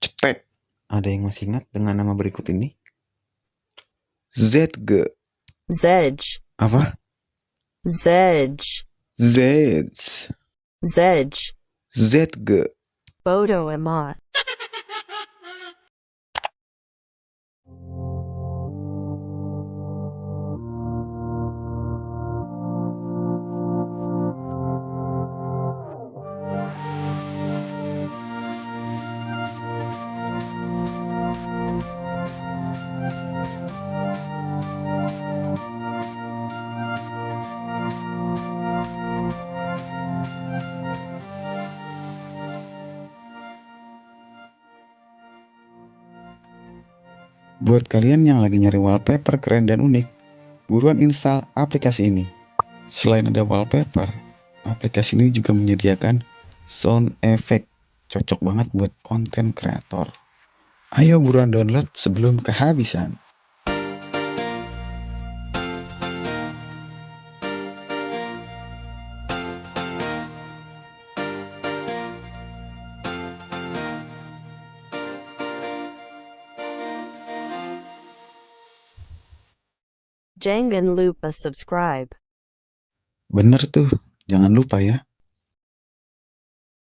Cetek. Ada yang masih ingat dengan nama berikut ini? ZG. Zedge. Apa? Zedge. Zeds. Zedge. ZG. Bodo Amat. Buat kalian yang lagi nyari wallpaper keren dan unik, buruan install aplikasi ini. Selain ada wallpaper, aplikasi ini juga menyediakan sound effect. Cocok banget buat konten kreator. Ayo buruan download sebelum kehabisan. Jangan lupa subscribe. Bener tuh, jangan lupa ya.